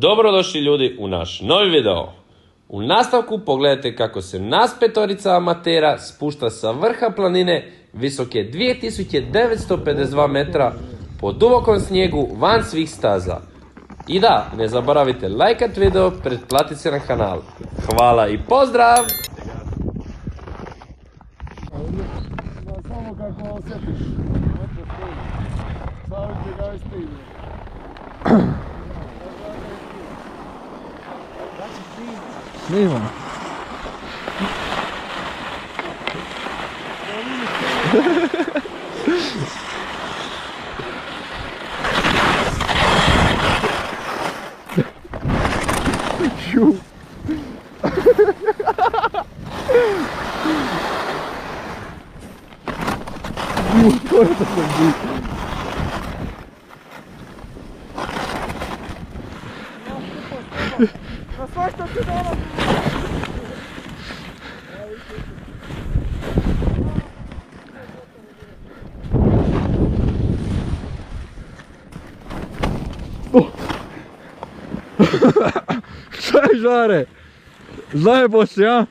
Dobrodošli ljudi u naš novi video. U nastavku pogledajte kako se nas petorica amatera spušta sa vrha planine visoke 2952 metra po dubokom snijegu van svih staza. I da, ne zaboravite lajkat video, pretplatiti se na kanal. Hvala i pozdrav! Samo kako osjetiš. Savite ga i stigne. Snima. Šu. Ko je to sam bio? Na svašta ti dala! Šta je žare? Zajebo si, a?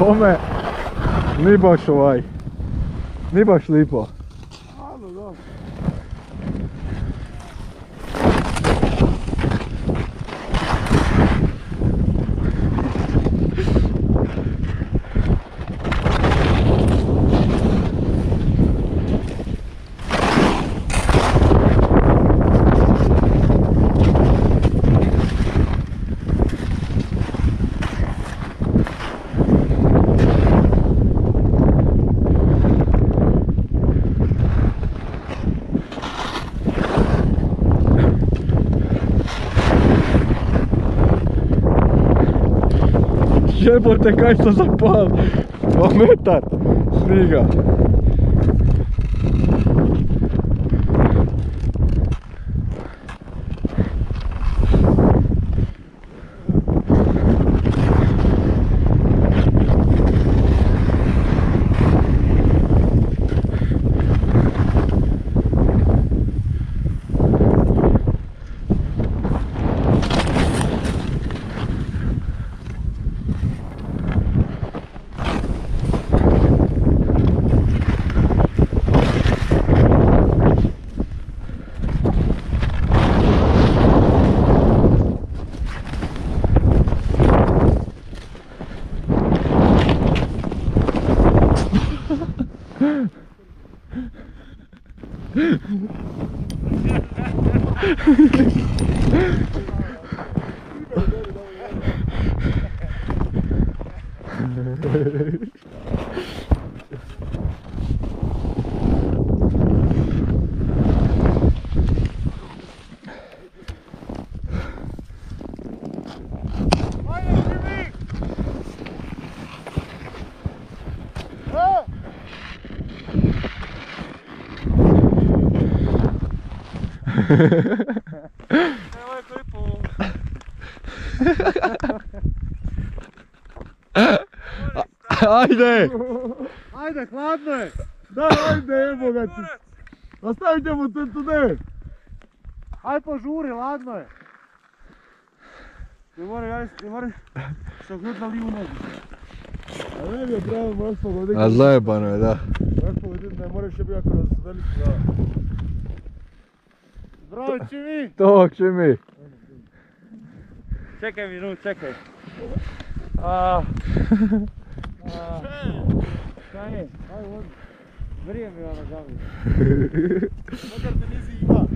Bome, ni baš ni baš lipo. Ano, da. Jebote, kaj sam zapal, 2 metar sniga. Evo je klipu. Ajde! Ajde, hladno je! Daj, ajde, jebo ga ti! Ostavite mu tu ne! Aj požuri, hladno je! Ne mora se ogledati na livu nogu. A ne bi je pravo, moraš pogoditi. A zajebano je, da. Moraš pogoditi, ne moraš je bi jako veliki da. Bravo, Čimi! To, Čimi! Čekaj minut, čekaj. Šta je? Aj vodi. Vrije mi ona gavi. Makar te nisi ima.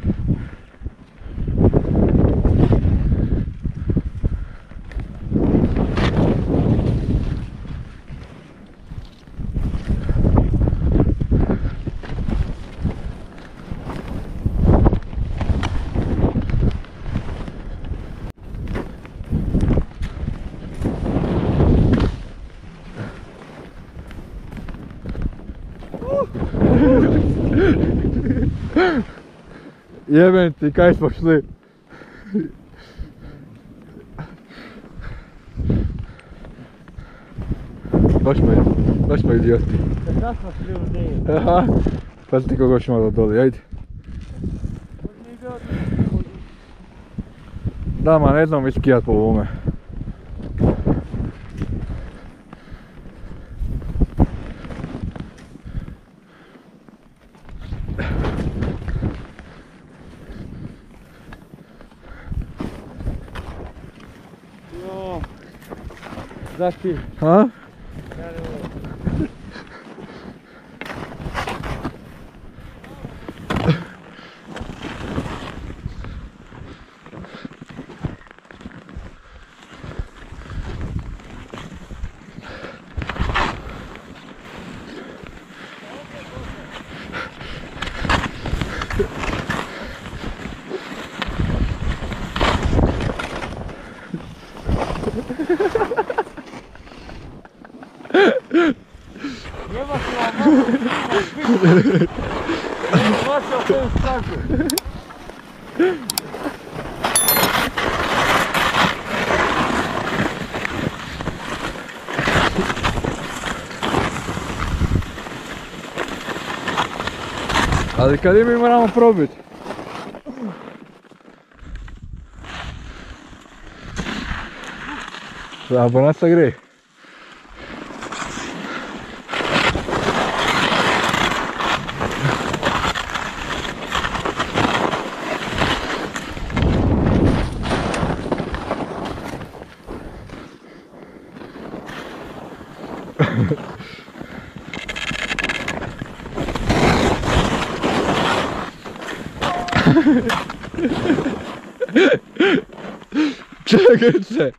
Jebem ti, kaj smo šli? Baš smo idioti. Sad smo šli u Deju. Aha, pa ti kogo ćemo malo doli, ajde. Da, ma ne znam iskijat po ovome. Jo, zašti. Ha? Jeba se vam mogu. Vaša o tem straku. Ali kad mi moramo probiti. Da, nas gre. Čekaj se!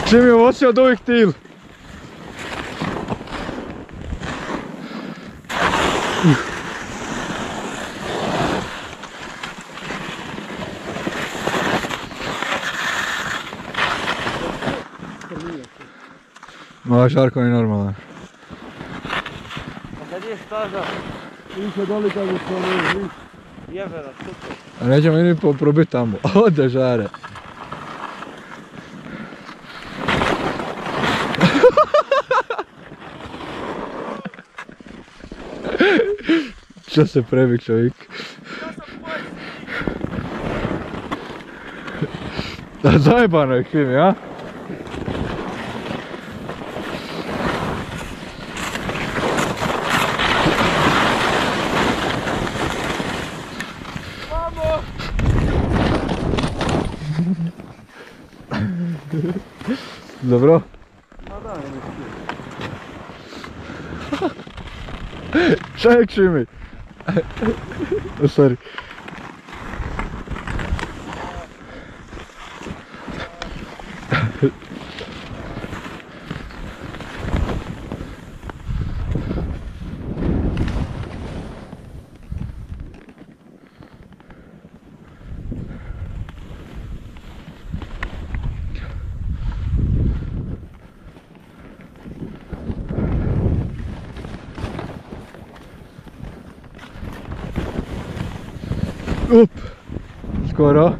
Čim je osio od ovih til? Ma Žarko je normalan. A kad je staza? Više doli kad bi smo ne Jebera, super. A nećemo ni probiti tamo. Ode Žare. Čo se prebi čovjek? Da, zajebano je Kimi, a? Dobro? Ma da, ne mislim. Ček Kimi! Oh, sorry. Up! Skoro.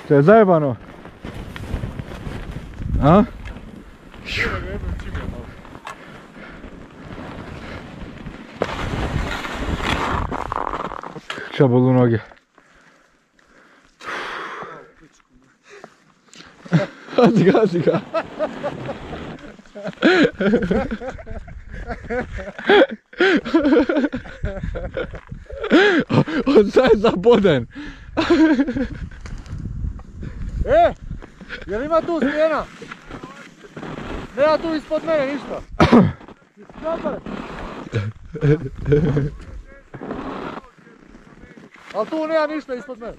To je zajebano. A? Šta bolu noge? Hazi ga, hazi ga. On sad je zaboden. Jel ima tu stijena? Nema tu ispod mene ništa. Ali tu nema ništa ispod mene.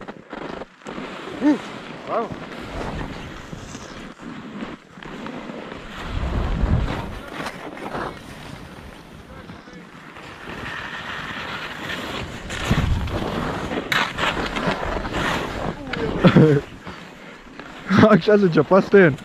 Ajmo. Așa se cepa stăien.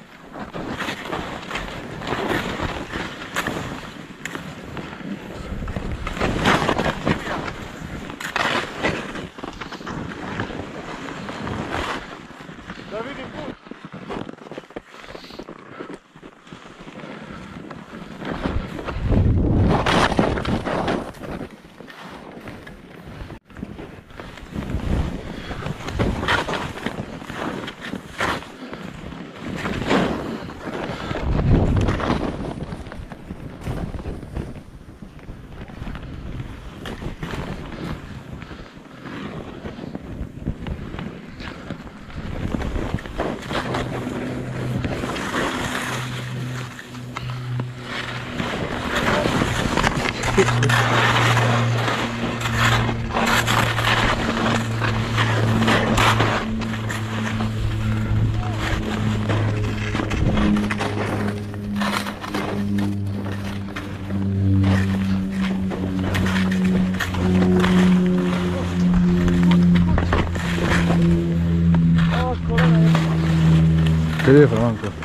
Che deve fare manco?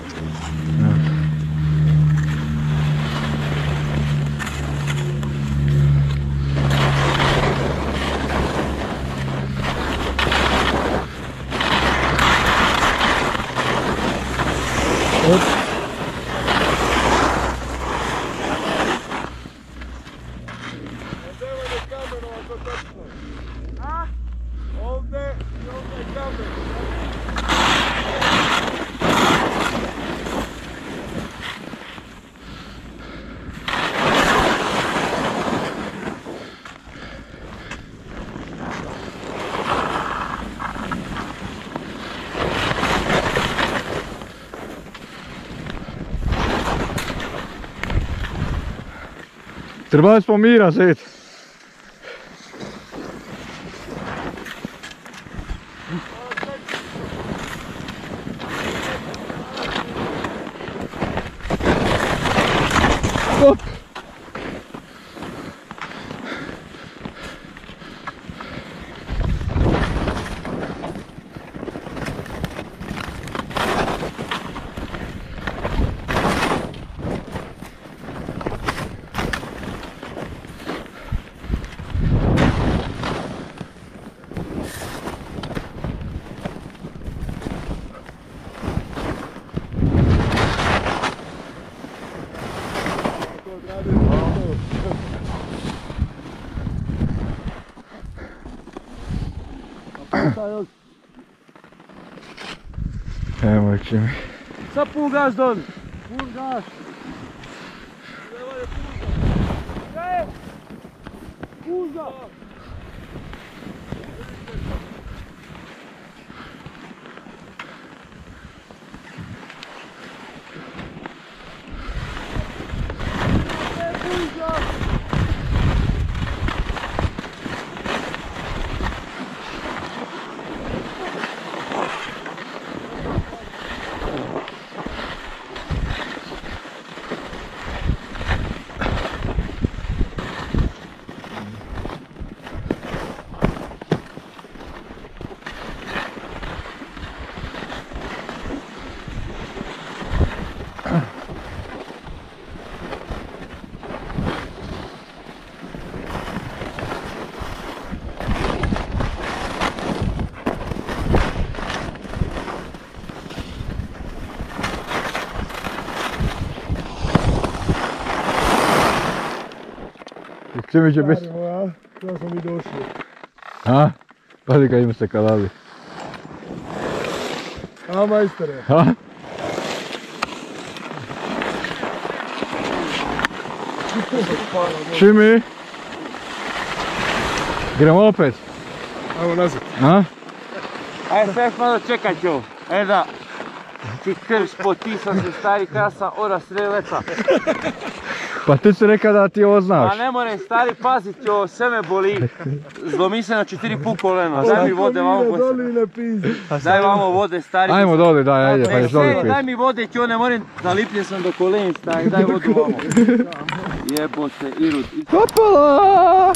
Trebali smo mira zet. Stop. Evo će mi. Sad pun gas doli. Pun gas. Puza! Gdje mi će biti? To smo mi došli. A? Pazi kad im se kalali. A majstore. A? Šimi? Gremo opet? Ajmo nazad. A? Ajde, sve malo čekat ću. Da ti krš potisao se stari krasa ora sreleta. Pa ti si rekao da ti ovo znaš. A ne moram stari pazit, ovo sve me boli. Zlomi se na 4 put koleno. Daj mi vode vamo Daj vamo vode stari. Ajmo doli, daj, ajde, pa ješ doli pis. Daj mi vode, ću ne moram, zalipljen sam do kolen stari, daj vodu vamo. Jebote, Irud. Hopala!